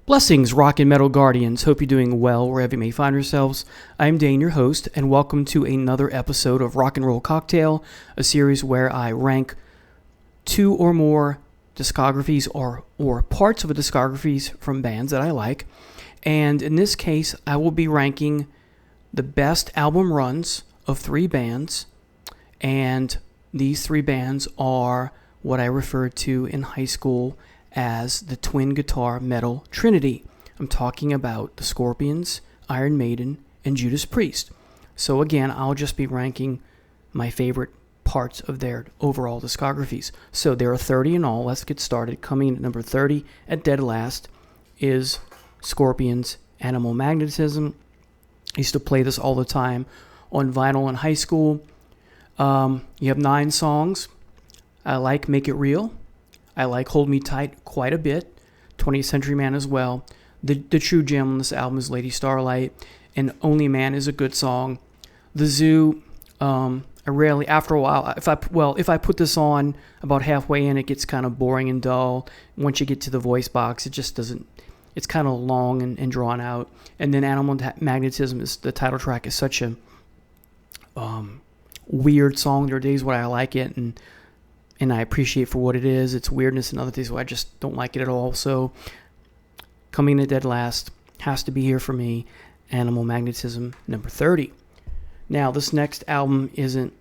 Blessings, rock and metal guardians. Hope you're doing well wherever you may find yourselves. I'm Dane, your host, and welcome to another episode of Rock and Roll Cocktail, a series where I rank two or more discographies or parts of a discographies from bands that I like. And in this case, I will be ranking the best album runs of three bands. And these three bands are what I referred to in high school as the twin guitar metal trinity. I'm talking about the Scorpions, Iron Maiden, and Judas Priest. So again, I'll just be ranking my favorite parts of their overall discographies. So there are 30 in all. Let's get started. Coming in at number 30 at dead last is Scorpions' Animal Magnetism. I used to play this all the time on vinyl in high school. You have 9 songs. I like Make It Real. I like Hold Me Tight quite a bit. 20th Century Man as well. The true gem on this album is Lady Starlight. And Only Man is a good song. The Zoo, I rarely, after a while, if I put this on about halfway in, it gets kind of boring and dull. Once you get to the voice box, it just doesn't, it's kind of long and drawn out. And then Animal Magnetism, is the title track, is such a weird song. There are days where I like it and I appreciate for what it is. It's weirdness, and other days where I just don't like it at all. So coming in at dead last has to be here for me. Animal Magnetism, number 30. Now, this next album isn't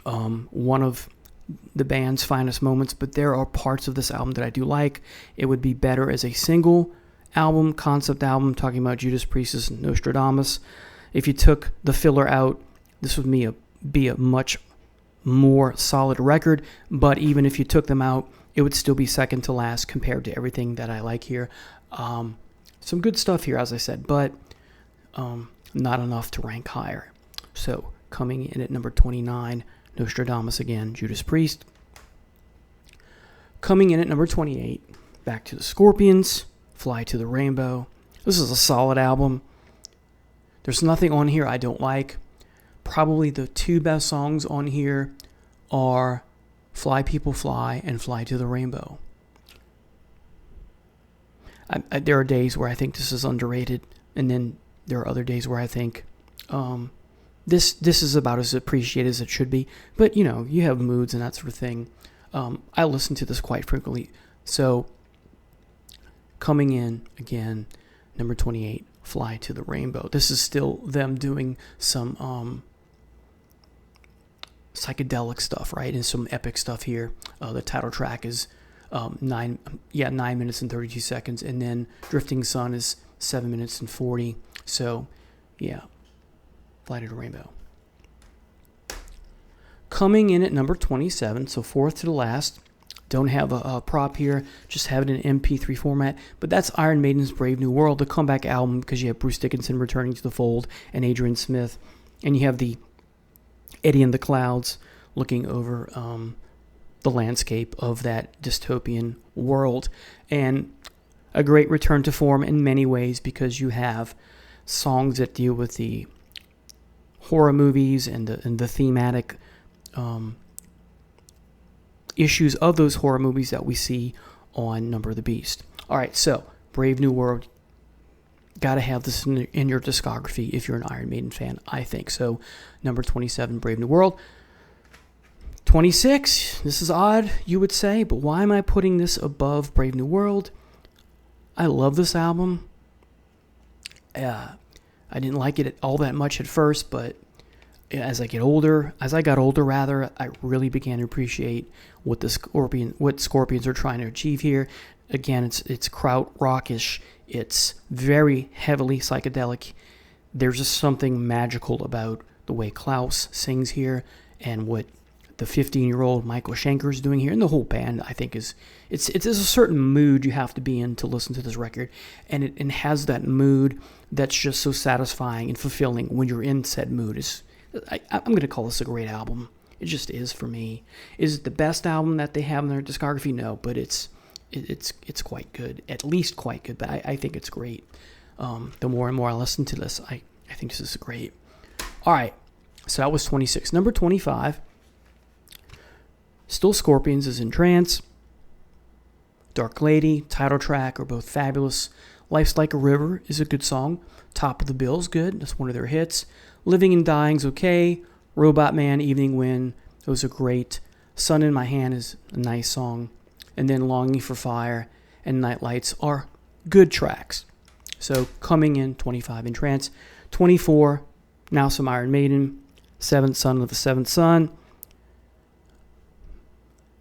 one of the band's finest moments, but there are parts of this album that I do like. It would be better as a single album, concept album, talking about Judas Priest's Nostradamus. If you took the filler out, this would be a much more solid record, but even if you took them out, it would still be second to last compared to everything that I like here. Some good stuff here, as I said, but not enough to rank higher. So coming in at number 29, Nostradamus again, Judas Priest. Coming in at number 28, back to the Scorpions, Fly to the Rainbow. This is a solid album. There's nothing on here I don't like. Probably the two best songs on here are Fly People Fly and Fly to the Rainbow. There are days where I think this is underrated, and then there are other days where I think this is about as appreciated as it should be. But, you know, you have moods and that sort of thing. I listen to this quite frequently. So coming in, again, number 28, Fly to the Rainbow. This is still them doing some psychedelic stuff, right? And some epic stuff here. The title track is 9 minutes and 32 seconds, and then Drifting Sun is 7 minutes and 40. So, yeah, Fly to the Rainbow. Coming in at number 27, so fourth to the last. Don't have a prop here, just have it in MP3 format. But that's Iron Maiden's Brave New World, the comeback album, because you have Bruce Dickinson returning to the fold and Adrian Smith. And you have the Eddie in the Clouds looking over the landscape of that dystopian world. And a great return to form in many ways, because you have songs that deal with the horror movies and the thematic issues of those horror movies that we see on Number of the Beast. All right, so Brave New World, got to have this in your discography if you're an Iron Maiden fan, I think. So number 27, Brave New World. 26, this is odd, you would say, but why am I putting this above Brave New World? I love this album. I didn't like it all that much at first, but as I got older, I really began to appreciate what Scorpions are trying to achieve here. Again, it's kraut rockish. It's very heavily psychedelic. There's just something magical about the way Klaus sings here, and what the 15-year-old Michael Schenker is doing here, and the whole band, I think, it's a certain mood you have to be in to listen to this record, and it has that mood that's just so satisfying and fulfilling when you're in said mood. I'm going to call this a great album. It just is for me. Is it the best album that they have in their discography? No, but it's quite good, at least quite good. But I think it's great. The more and more I listen to this, I think this is great. All right, so that was 26. Number 25, still Scorpions, is In Trance. Dark Lady, title track are both fabulous. Life's Like a River is a good song. Top of the Bill's good. That's one of their hits. Living and Dying's okay. Robot Man, Evening Wind, those are great. Sun in My Hand is a nice song. And then Longing for Fire and Night Lights are good tracks. So coming in 25 in trance. 24, now some Iron Maiden. Seventh Son of the Seventh Son.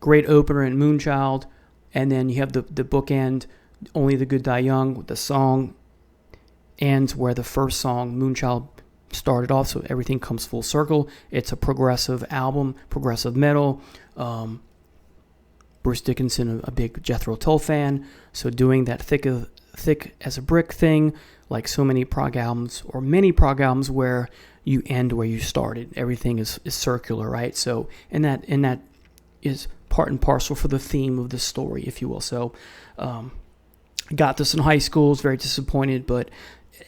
Great opener in Moonchild. And then you have the bookend, Only the Good Die Young. The song ends where the first song, Moonchild, started off, so everything comes full circle. It's a progressive album, progressive metal. Bruce Dickinson, a big Jethro Tull fan, so doing that thick as a brick thing, like so many prog albums, or many prog albums where you end where you started. Everything is circular, right? So, and that is part and parcel for the theme of the story, if you will. So, got this in high school. Was very disappointed, but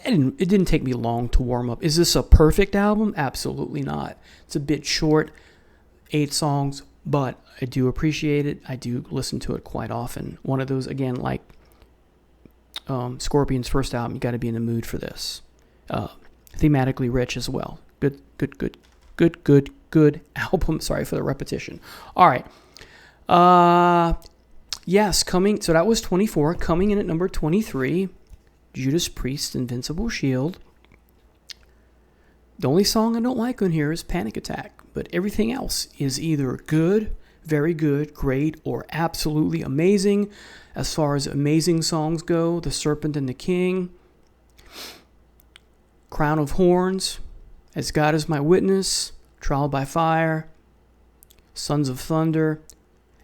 it didn't take me long to warm up. Is this a perfect album? Absolutely not. It's a bit short, 8 songs, but I do appreciate it. I do listen to it quite often. One of those, again, like Scorpions' first album, you got to be in the mood for this. Thematically rich as well. Good album. Sorry for the repetition. All right. Yes, so that was 24. Coming in at number 23, Judas Priest, Invincible Shield. The only song I don't like on here is Panic Attack, but everything else is either good, very good, great, or absolutely amazing. As far as amazing songs go, The Serpent and the King, Crown of Horns, As God Is My Witness, Trial by Fire, Sons of Thunder,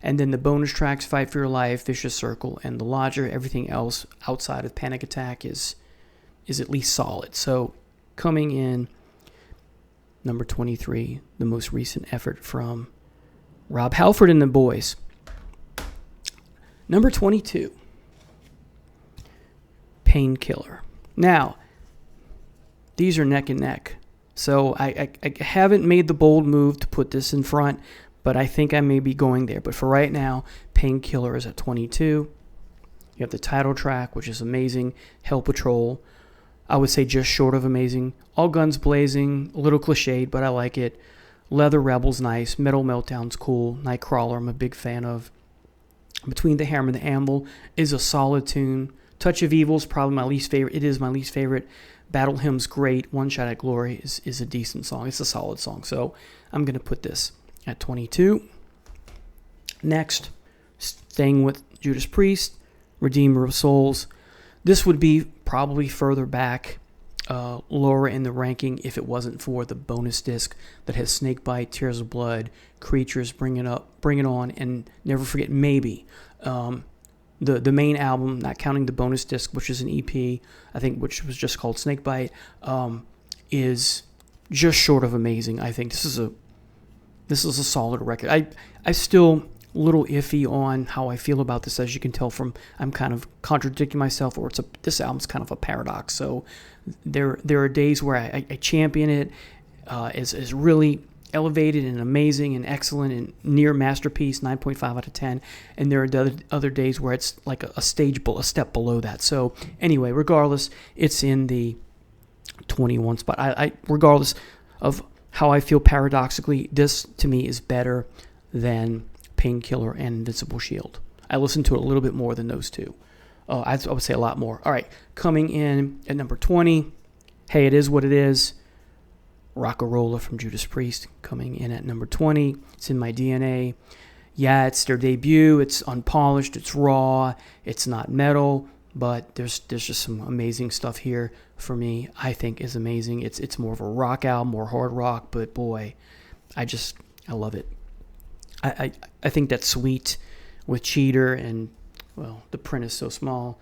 and then the bonus tracks, Fight for Your Life, Vicious Circle, and The Lodger. Everything else outside of Panic Attack is at least solid. So coming in number 23, the most recent effort from Rob Halford and the Boys. Number 22, Painkiller. Now, these are neck and neck. So I haven't made the bold move to put this in front, but I think I may be going there. But for right now, Painkiller is at 22. You have the title track, which is amazing. Hell Patrol, I would say just short of amazing. All Guns Blazing, a little cliched, but I like it. Leather Rebel's nice. Metal Meltdown's cool. Nightcrawler, I'm a big fan of. Between the Hammer and the Anvil is a solid tune. Touch of Evil's probably my least favorite. It is my least favorite. Battle Hymn's great. One Shot at Glory is a decent song. It's a solid song. So I'm going to put this at 22. Next, staying with Judas Priest, Redeemer of Souls. This would be probably further back, lower in the ranking if it wasn't for the bonus disc that has Snakebite, Tears of Blood, Creatures, Bring It On, and Never Forget Maybe. The main album, not counting the bonus disc, which is an EP, I think, which was just called Snakebite, is just short of amazing. I think this is a solid record. I still a little iffy on how I feel about this, as you can tell from I'm kind of contradicting myself, or this album's kind of a paradox. So there are days where I champion it as really elevated and amazing and excellent and near masterpiece, 9.5 out of 10, and there are other days where it's like a step below that. So anyway, regardless, it's in the 21 spot. I regardless of how I feel paradoxically, this to me is better than Painkiller and Invincible Shield. I listened to it a little bit more than those two. I would say a lot more. All right, coming in at number 20, Hey, It Is What It Is. Rock-a-Rolla from Judas Priest coming in at number 20. It's in my DNA. Yeah, it's their debut. It's unpolished. It's raw. It's not metal, but there's just some amazing stuff here for me. I think is amazing. It's more of a rock album, more hard rock, but boy, I love it. I think that suite with Cheater and, well, the print is so small.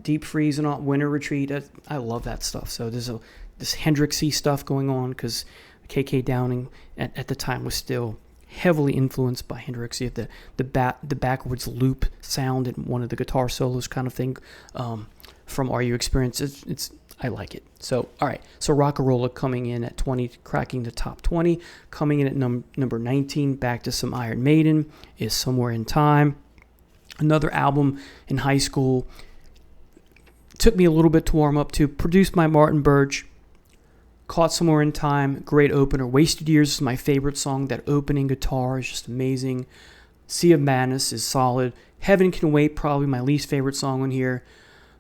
Deep Freeze and all, Winter Retreat. I love that stuff. So there's this Hendrixy stuff going on because KK Downing at the time was still heavily influenced by Hendrixy. The backwards loop sound and one of the guitar solos kind of thing from Are You Experienced. It's I like it. So all right. So Rock-a-Rolla coming in at 20, cracking the top 20. Coming in at number 19, back to some Iron Maiden, is Somewhere in Time. Another album in high school. Took me a little bit to warm up to. Produced by Martin Birch. Caught Somewhere in Time. Great opener. Wasted Years is my favorite song. That opening guitar is just amazing. Sea of Madness is solid. Heaven Can Wait, probably my least favorite song on here.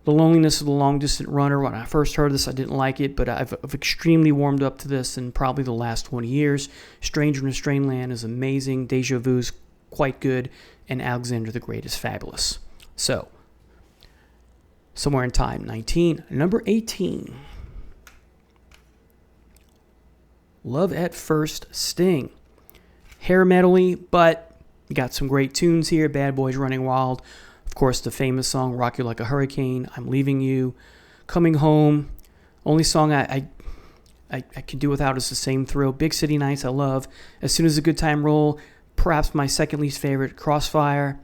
The Loneliness of the Long Distant Runner. When I first heard this, I didn't like it, but I've extremely warmed up to this in probably the last 20 years. Stranger in a Strange Land is amazing. Deja Vu is quite good. And Alexander the Great is fabulous. So, Somewhere in Time, 19. Number 18. Love at First Sting. Hair metal-y, but you got some great tunes here. Bad Boys Running Wild. Of course, the famous song, Rock You Like a Hurricane. I'm Leaving You. Coming Home. Only song I can do without is The Same Thrill. Big City Nights I love. As Soon as a Good Time Roll. Perhaps my second least favorite, Crossfire.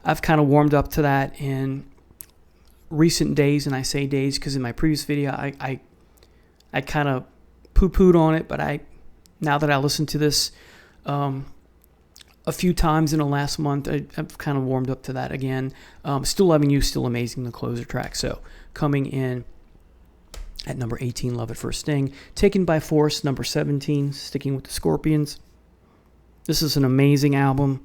I've kind of warmed up to that in recent days, and I say days because in my previous video I kind of poo-pooed on it, but now that I listened to this a few times in the last month, I've kind of warmed up to that again. Still Loving You, still amazing, the closer track. So coming in at number 18, Love at First Sting. Taken by Force, number 17, sticking with the Scorpions. This is an amazing album.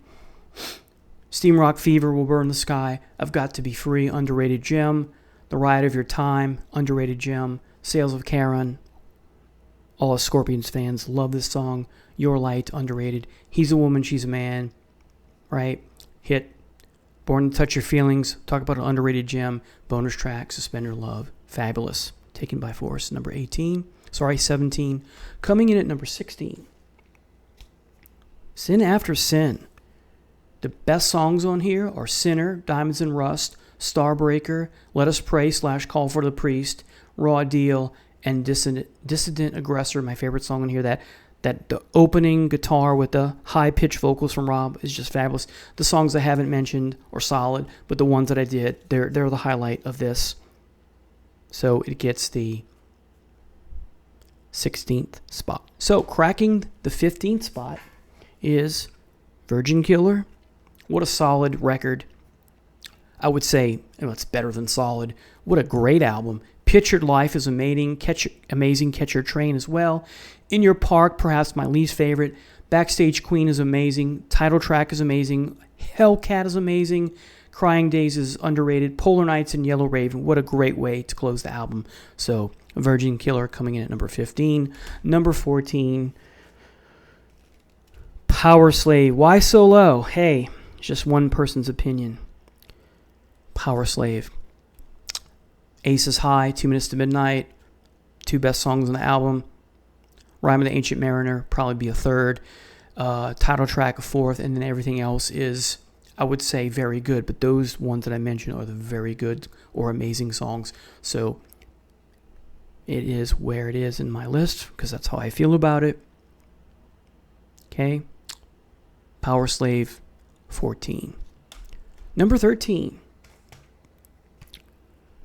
Steam Rock Fever, Will Burn the Sky, I've Got to Be Free, underrated gem. The Ride of Your Time, underrated gem. Sales of Charon, all us Scorpions fans love this song. Your Light, underrated. He's a Woman, She's a Man, right? Hit. Born to Touch Your Feelings, talk about an underrated gem. Bonus track, Suspend Your Love, fabulous. Taken by Force, number 17. Coming in at number 16. Sin After Sin. The best songs on here are Sinner, Diamonds and Rust, Starbreaker, Let Us Pray / Call for the Priest, Raw Deal, and Dissident Aggressor. My favorite song on here. That the opening guitar with the high-pitched vocals from Rob is just fabulous. The songs I haven't mentioned are solid, but the ones that I did, they're the highlight of this. So it gets the 16th spot. So cracking the 15th spot is Virgin Killer. What a solid record. I would say it's better than solid. What a great album. Pictured Life is amazing. Catch Your Train as well. In Your Park, perhaps my least favorite. Backstage Queen is amazing. Title track is amazing. Hellcat is amazing. Crying Days is underrated. Polar Nights and Yellow Raven. What a great way to close the album. So Virgin Killer coming in at number 15. Number 14. Power Slave. Why so low? Hey, it's just one person's opinion. Power Slave. Ace is High, 2 Minutes to Midnight. Two best songs on the album. Rhyme of the Ancient Mariner, probably be a third. Title track, a fourth. And then everything else is, I would say, very good. But those ones that I mentioned are the very good or amazing songs. So it is where it is in my list because that's how I feel about it. Okay. Power Slave, 14. Number 13.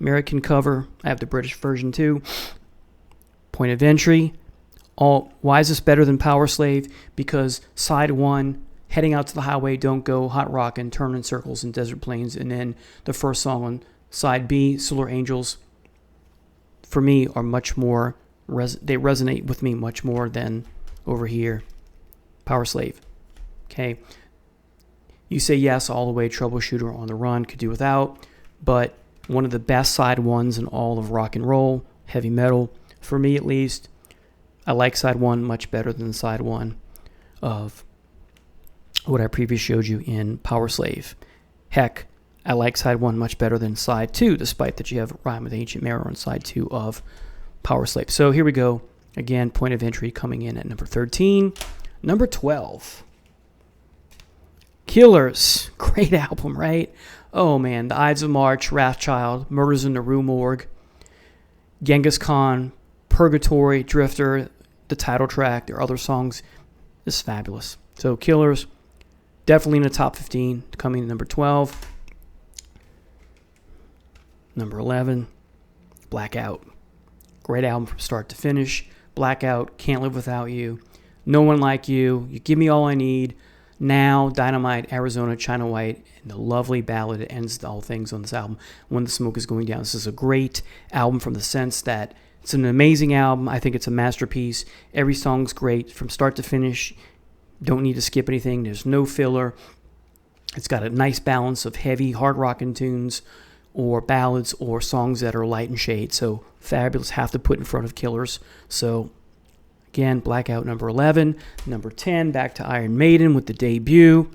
American cover. I have the British version too. Point of Entry. Why is this better than Power Slave? Because side 1, Heading Out to the Highway, Don't Go, Hot Rockin', Turn in Circles in Desert Plains, and then the first song on side B, Solar Angels, for me are much more, they resonate with me much more than over here. Power Slave. Okay. You Say Yes all the way, Troubleshooter, On the Run, could do without, but one of the best side ones in all of rock and roll, heavy metal, for me at least. I like side 1 much better than side 1 of what I previously showed you in Power Slave. Heck, I like side 1 much better than side 2, despite that you have Rhyme of the Ancient Mariner on side 2 of Power Slave. So here we go. Again, Point of Entry coming in at number 13. Number 12. Killers. Great album, right? Oh man, The Ides of March, Wrathchild, Murders in the Rue Morgue, Genghis Khan, Purgatory, Drifter, the title track, their other songs. This is fabulous. So Killers, definitely in the top 15, coming in number 12. Number 11, Blackout. Great album from start to finish. Blackout, Can't Live Without You, No One Like You, You Give Me All I Need, Now, Dynamite, Arizona, China White, and the lovely ballad that ends all things on this album, When the Smoke is Going Down. This is a great album from the sense that it's an amazing album. I think it's a masterpiece. Every song's great from start to finish. Don't need to skip anything. There's no filler. It's got a nice balance of heavy, hard rocking tunes or ballads or songs that are light and shade. So fabulous. Have to put in front of Killers. So again, Blackout number 11. Number 10, back to Iron Maiden with the debut.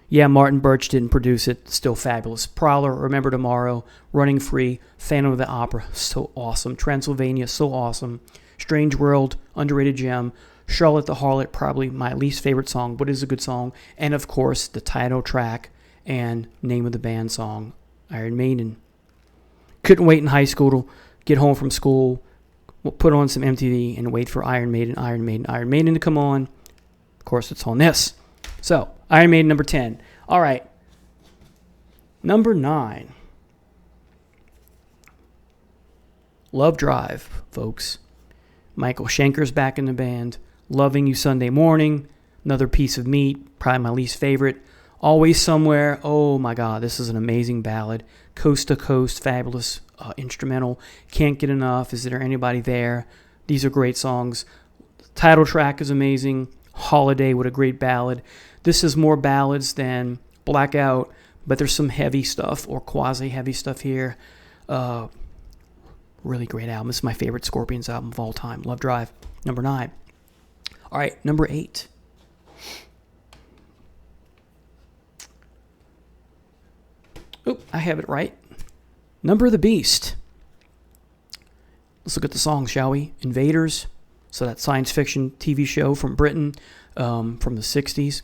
Yeah, Martin Birch didn't produce it. Still fabulous. Prowler, Remember Tomorrow, Running Free, Phantom of the Opera, so awesome. Transylvania, so awesome. Strange World, underrated gem. Charlotte the Harlot, probably my least favorite song, but is a good song. And of course, the title track and name of the band song, Iron Maiden. Couldn't wait in high school to get home from school, we'll put on some MTV and wait for Iron Maiden to come on. Of course, it's on this. So, Iron Maiden number 10. All right. Number 9. Love Drive, folks. Michael Schenker's back in the band. Loving You Sunday Morning. Another Piece of Meat. Probably my least favorite. Always Somewhere. Oh my God, this is an amazing ballad. Coast to Coast, fabulous instrumental. Can't Get Enough. Is There Anybody There? These are great songs. The title track is amazing. Holiday, what a great ballad. This is more ballads than Blackout, but there's some heavy stuff or quasi-heavy stuff here. Really great album. This is my favorite Scorpions album of all time. Love Drive, number 9. All right, number 8. Oop, I have it right. Number of the Beast. Let's look at the song, shall we? Invaders. So that science fiction TV show from Britain from the 60s.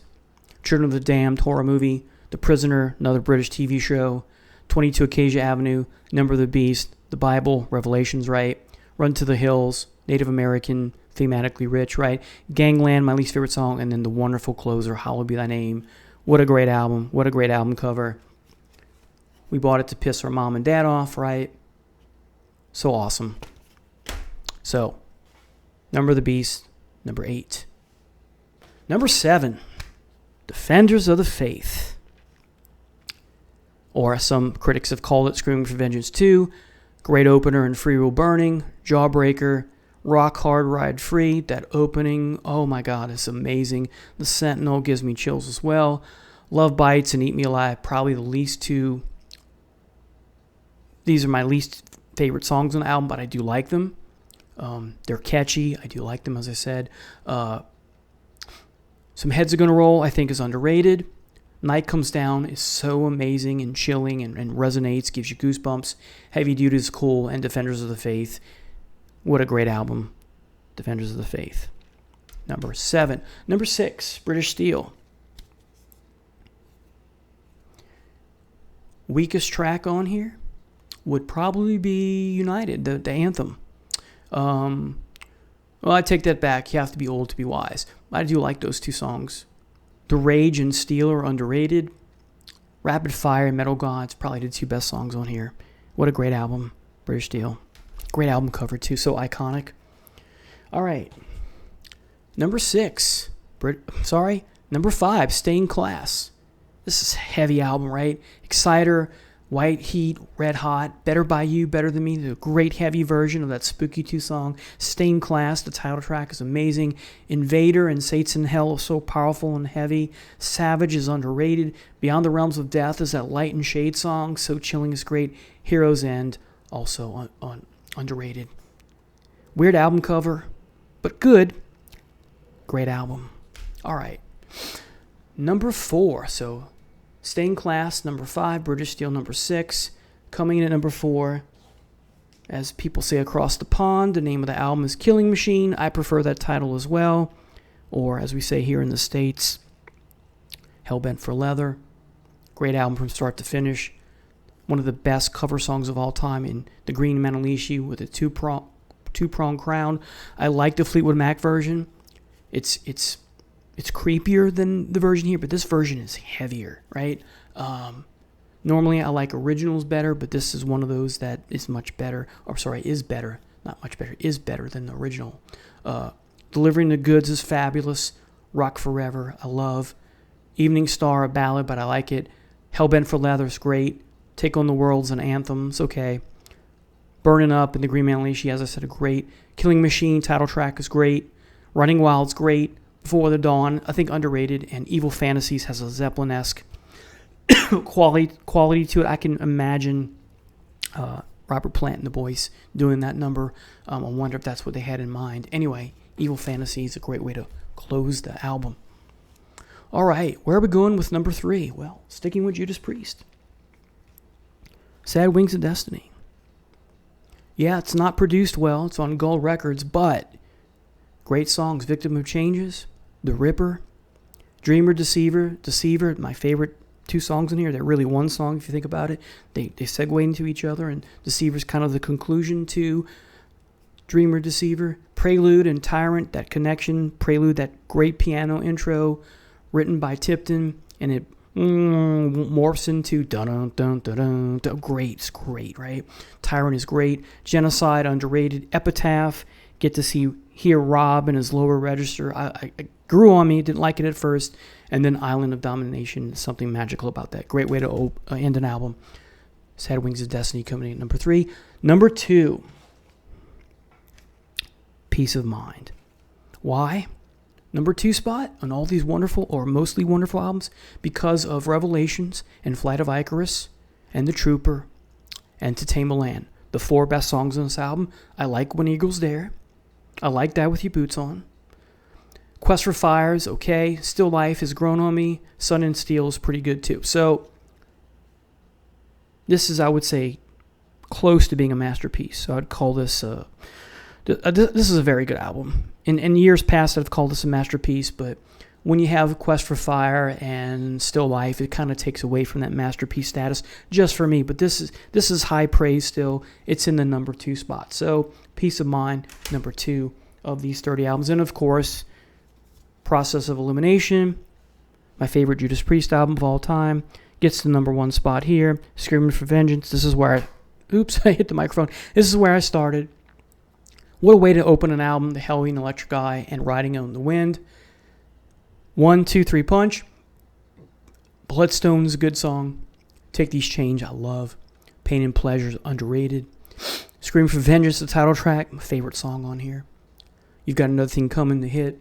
Children of the Damned horror movie. The Prisoner, another British TV show. 22 Acacia Avenue. Number of the Beast. The Bible, Revelations, right? Run to the Hills. Native American, thematically rich, right? Gangland, my least favorite song. And then the wonderful closer, Hallowed Be Thy Name. What a great album. What a great album cover. We bought it to piss our mom and dad off, right? So awesome. So, Number of the Beast, number 8. Number 7, Defenders of the Faith. Or as some critics have called it, Screaming for Vengeance 2. Great opener in Free Will Burning. Jawbreaker. Rock Hard Ride Free. That opening, oh my God, it's amazing. The Sentinel gives me chills as well. Love Bites and Eat Me Alive, probably the least two. These are my least favorite songs on the album, but I do like them. They're catchy. I do like them, as I said. Some Heads Are Gonna Roll, I think, is underrated. Night Comes Down is so amazing and chilling and resonates, gives you goosebumps. Heavy Duty is cool, and Defenders of the Faith. What a great album. Defenders of the Faith. Number 7. Number 6, British Steel. Weakest track on here would probably be United, the anthem. Well, I take that back. You have to be old to be wise. I do like those two songs. The Rage and Steel are underrated. Rapid Fire and Metal Gods, probably the 2 best songs on here. What a great album, British Steel. Great album cover too, so iconic. All right. Number 6. Number 5, Stay in Class. This is a heavy album, right? Exciter, White Heat, Red Hot, Better By You, Better Than Me. The great heavy version of that Spooky 2 song. Stay in Class, the title track is amazing. Invader and Saints in Hell is so powerful and heavy. Savage is underrated. Beyond the Realms of Death is that Light and Shade song. So chilling is great. Hero's End, also underrated. Weird album cover, but good. Great album. All right. Number 4, so Stay in Class, number 5, British Steel, number 6. Coming in at number 4, as people say across the pond, the name of the album is Killing Machine. I prefer that title as well. Or, as we say here in the States, Hellbent for Leather. Great album from start to finish. One of the best cover songs of all time in the Green Manalishi with a two-prong crown. I like the Fleetwood Mac version. It's creepier than the version here, but this version is heavier, right? Normally I like originals better, but this is one of those that is much better. Is better. Not much better. Is better than the original. Delivering the Goods is fabulous. Rock Forever, I love. Evening Star, a ballad, but I like it. Hellbent for Leather's great. Take on the World's an anthem. It's okay. Burning Up and the Green Man Unleashed, as I said, are great. Killing Machine title track is great. Running Wild's great. Before the Dawn, I think underrated. And Evil Fantasies has a Zeppelin-esque quality to it. I can imagine Robert Plant and the boys doing that number. I wonder if that's what they had in mind. Anyway, Evil Fantasies is a great way to close the album. All right, where are we going with number 3? Well, sticking with Judas Priest. Sad Wings of Destiny. Yeah, it's not produced well. It's on Gold Records, but great songs. Victim of Changes, The Ripper, Dreamer, Deceiver, my favorite 2 songs in here. They're really one song if you think about it. They segue into each other, and Deceiver's kind of the conclusion to Dreamer, Deceiver. Prelude and Tyrant, that connection. Prelude, that great piano intro written by Tipton, and it morphs into dun-dun-dun-dun-dun. It's great, right? Tyrant is great. Genocide, underrated. Epitaph, get to hear Rob in his lower register. I grew on me, didn't like it at first. And then Island of Domination, something magical about that. Great way to end an album. Sad Wings of Destiny coming in at number 3. Number 2, Peace of Mind. Why? Number 2 spot on all these wonderful or mostly wonderful albums, because of Revelations and Flight of Icarus and The Trooper and To Tame a Land. The 4 best songs on this album. I like When Eagles Dare. I like Die With Your Boots On. Quest for Fire is okay. Still Life has grown on me. Sun and Steel is pretty good too. So this is, I would say, close to being a masterpiece. So I'd call this this is a very good album. In years past, I've called this a masterpiece, but when you have Quest for Fire and Still Life, it kind of takes away from that masterpiece status, just for me. But this is high praise still. It's in the number 2 spot. So Peace of Mind, number 2 of these 30 albums. And of course, Process of Elimination, my favorite Judas Priest album of all time, gets the number 1 spot here. Screaming for Vengeance. This is where I hit the microphone. This is where I started. What a way to open an album, The Halloween Electric Eye and Riding on the Wind. 1, 2, 3 punch. Bloodstone's a good song. Take These Chains, I love. Pain and Pleasure's underrated. Scream for Vengeance, the title track, my favorite song on here. You've Got Another Thing Coming to hit.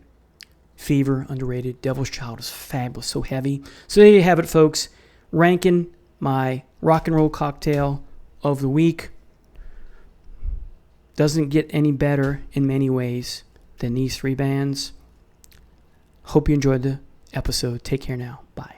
Fever, underrated. Devil's Child is fabulous, so heavy. So there you have it, folks. Ranking my rock and roll cocktail of the week. Doesn't get any better in many ways than these 3 bands. Hope you enjoyed the episode. Take care now. Bye.